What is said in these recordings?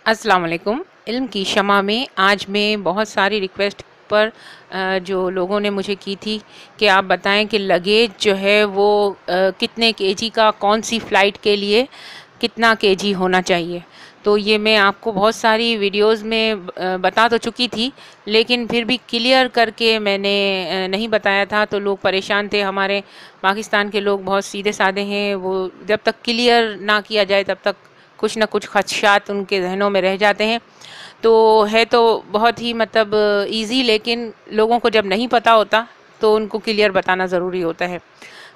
अस्सलाम वालेकुम। इल्म की शमा में आज मैं बहुत सारी रिक्वेस्ट पर जो लोगों ने मुझे की थी कि आप बताएं कि लगेज जो है वो कितने केजी का, कौन सी फ़्लाइट के लिए कितना केजी होना चाहिए। तो ये मैं आपको बहुत सारी वीडियोस में बता तो चुकी थी, लेकिन फिर भी क्लियर करके मैंने नहीं बताया था तो लोग परेशान थे। हमारे पाकिस्तान के लोग बहुत सीधे साधे हैं, वो जब तक क्लियर ना किया जाए तब तक कुछ ना कुछ खदशात उनके जहनों में रह जाते हैं। तो है तो बहुत ही मतलब इजी, लेकिन लोगों को जब नहीं पता होता तो उनको क्लियर बताना ज़रूरी होता है।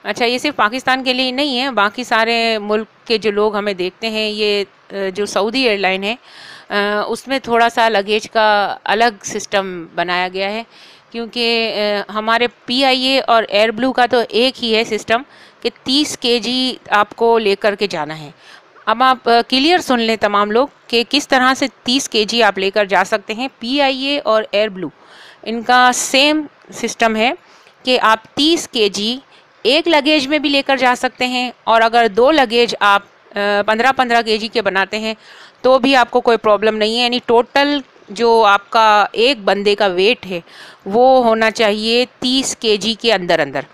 अच्छा, ये सिर्फ पाकिस्तान के लिए ही नहीं है, बाकी सारे मुल्क के जो लोग हमें देखते हैं, ये जो सऊदी एयरलाइन है उसमें थोड़ा सा लगेज का अलग सिस्टम बनाया गया है। क्योंकि हमारे पीआईए और एयर ब्लू का तो एक ही है सिस्टम कि 30 केजी आपको लेकर के जाना है। अब आप क्लियर सुन लें तमाम लोग कि किस तरह से 30 केजी आप लेकर जा सकते हैं। पीआईए और एयर ब्लू इनका सेम सिस्टम है कि आप 30 केजी एक लगेज में भी लेकर जा सकते हैं, और अगर दो लगेज आप 15-15 केजी के बनाते हैं तो भी आपको कोई प्रॉब्लम नहीं है। यानी टोटल जो आपका एक बंदे का वेट है वो होना चाहिए 30 केजी के अंदर अंदर।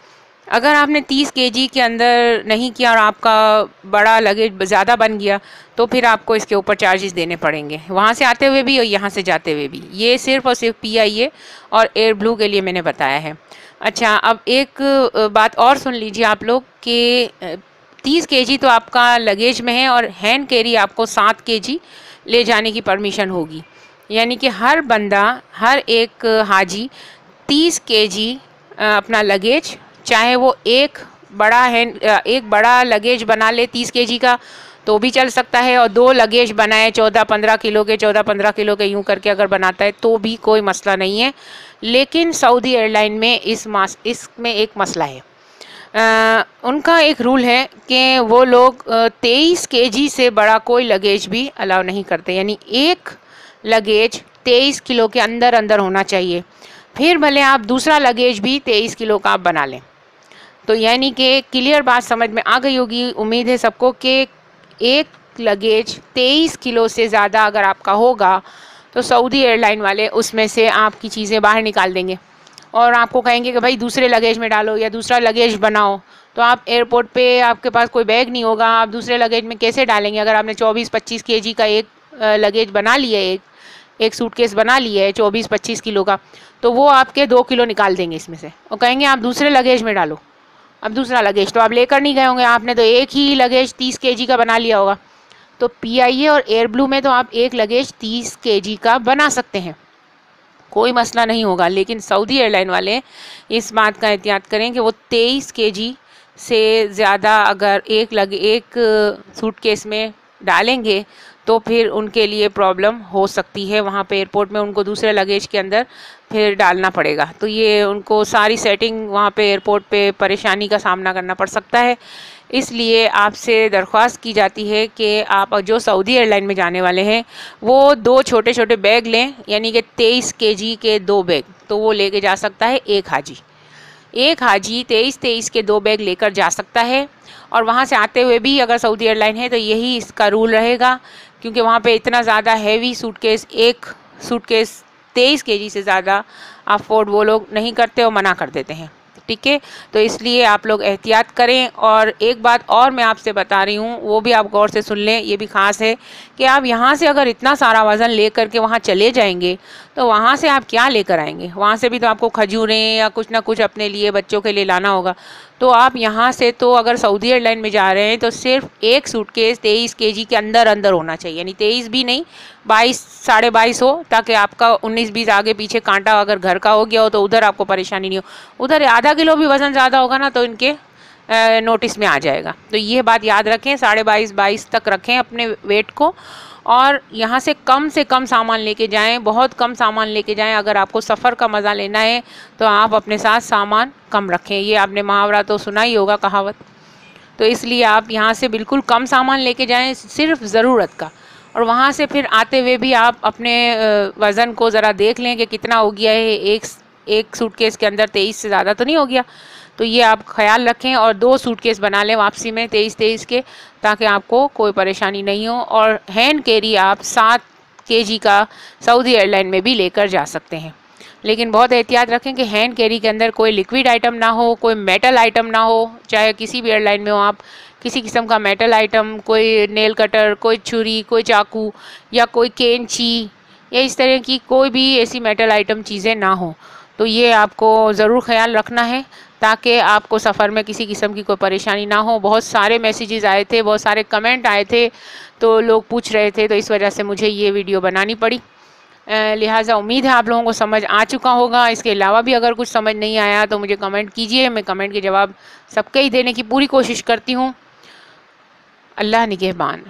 अगर आपने 30 केजी के अंदर नहीं किया और आपका बड़ा लगेज ज़्यादा बन गया तो फिर आपको इसके ऊपर चार्जेस देने पड़ेंगे, वहाँ से आते हुए भी और यहाँ से जाते हुए भी। ये सिर्फ और सिर्फ पीआईए और एयर ब्लू के लिए मैंने बताया है। अच्छा, अब एक बात और सुन लीजिए आप लोग कि 30 केजी तो आपका लगेज में है, और हैंड कैरी आपको 7 केजी ले जाने की परमिशन होगी। यानी कि हर बंदा, हर एक हाजी 30 केजी अपना लगेज, चाहे वो एक बड़ा लगेज बना ले 30 केजी का तो भी चल सकता है, और दो लगेज बनाए 14-15 किलो के, 14-15 किलो के यूं करके अगर बनाता है तो भी कोई मसला नहीं है। लेकिन सऊदी एयरलाइन में इसमें एक मसला है। उनका एक रूल है कि वो लोग 23 केजी से बड़ा कोई लगेज भी अलाउ नहीं करते। यानी एक लगेज 23 किलो के अंदर अंदर होना चाहिए, फिर भले आप दूसरा लगेज भी 23 किलो का आप बना लें। तो यानी कि क्लियर बात समझ में आ गई होगी, उम्मीद है सबको, कि एक लगेज 23 किलो से ज़्यादा अगर आपका होगा तो सऊदी एयरलाइन वाले उसमें से आपकी चीज़ें बाहर निकाल देंगे और आपको कहेंगे कि भाई दूसरे लगेज में डालो या दूसरा लगेज बनाओ। तो आप एयरपोर्ट पे, आपके पास कोई बैग नहीं होगा, आप दूसरे लगेज में कैसे डालेंगे? अगर आपने 24-25 केजी का एक लगेज बना लिया, एक सूटकेस बना लिया है 24-25 किलो का, तो वो आपके 2 किलो निकाल देंगे इसमें से और कहेंगे आप दूसरे लगेज में डालो। अब दूसरा लगेज तो आप लेकर नहीं गए होंगे, आपने तो एक ही लगेज 30 केजी का बना लिया होगा। तो पीआईए और एयर ब्लू में तो आप एक लगेज 30 केजी का बना सकते हैं, कोई मसला नहीं होगा। लेकिन सऊदी एयरलाइन वाले इस बात का एहतियात करें कि वो 23 केजी से ज़्यादा अगर एक सूटकेस में डालेंगे तो फिर उनके लिए प्रॉब्लम हो सकती है। वहाँ पे एयरपोर्ट में उनको दूसरे लगेज के अंदर फिर डालना पड़ेगा, तो ये उनको सारी सेटिंग वहाँ पे एयरपोर्ट पे परेशानी का सामना करना पड़ सकता है। इसलिए आपसे दरख्वास्त की जाती है कि आप जो सऊदी एयरलाइन में जाने वाले हैं वो 2 छोटे छोटे बैग लें, यानी कि 23 केजी के 2 बैग तो वो लेके जा सकता है एक हाजी 23 के 2 बैग लेकर जा सकता है। और वहाँ से आते हुए भी अगर सऊदी एयरलाइन है तो यही इसका रूल रहेगा, क्योंकि वहाँ पे इतना ज़्यादा हैवी सूटकेस, एक सूटकेस 23 केजी से ज़्यादा अफोर्ड वो लोग नहीं करते और मना कर देते हैं। ठीक है, तो इसलिए आप लोग एहतियात करें। और एक बात और मैं आपसे बता रही हूँ, वो भी आप गौर से सुन लें, ये भी ख़ास है कि आप यहाँ से अगर इतना सारा वज़न ले कर के वहाँ चले जाएंगे तो वहाँ से आप क्या लेकर आएंगे? वहाँ से भी तो आपको खजूरें या कुछ ना कुछ अपने लिए, बच्चों के लिए लाना होगा। तो आप यहाँ से तो अगर सऊदी एयरलाइन में जा रहे हैं तो सिर्फ एक सूटकेस 23 केजी के अंदर अंदर होना चाहिए, यानी 23 भी नहीं, 22, 22.5 हो, ताकि आपका 19-20 आगे पीछे कांटा अगर घर का हो गया हो तो उधर आपको परेशानी नहीं हो। उधर आधा किलो भी वज़न ज़्यादा होगा ना तो इनके नोटिस में आ जाएगा। तो ये बात याद रखें, 22.5 तक रखें अपने वेट को, और यहाँ से कम सामान लेके जाएं, बहुत कम सामान लेके जाएं। अगर आपको सफ़र का मज़ा लेना है तो आप अपने साथ सामान कम रखें। ये आपने मुहावरा तो सुना ही होगा, कहावत। तो इसलिए आप यहाँ से बिल्कुल कम सामान लेके जाएं, सिर्फ ज़रूरत का। और वहाँ से फिर आते हुए भी आप अपने वज़न को ज़रा देख लें कि कितना हो गया है। एक सूटकेस के अंदर 23 से ज़्यादा तो नहीं हो गया, तो ये आप ख्याल रखें। और 2 सूटकेस बना लें वापसी में 23 के, ताकि आपको कोई परेशानी नहीं हो। और हैंड कैरी आप 7 केजी का सऊदी एयरलाइन में भी लेकर जा सकते हैं। लेकिन बहुत एहतियात रखें कि हैंड कैरी के अंदर कोई लिक्विड आइटम ना हो, कोई मेटल आइटम ना हो, चाहे किसी भी एयरलाइन में हो आप, किसी किस्म का मेटल आइटम, कोई नेल कटर, कोई छुरी, कोई चाकू या कोई कैंची या इस तरह की कोई भी ऐसी मेटल आइटम चीज़ें ना हो। तो ये आपको ज़रूर ख्याल रखना है ताकि आपको सफ़र में किसी किस्म की कोई परेशानी ना हो। बहुत सारे मैसेजेस आए थे, बहुत सारे कमेंट आए थे, तो लोग पूछ रहे थे, तो इस वजह से मुझे ये वीडियो बनानी पड़ी। लिहाजा उम्मीद है आप लोगों को समझ आ चुका होगा। इसके अलावा भी अगर कुछ समझ नहीं आया तो मुझे कमेंट कीजिए, मैं कमेंट के जवाब सबके ही देने की पूरी कोशिश करती हूँ। अल्लाह निगहबान।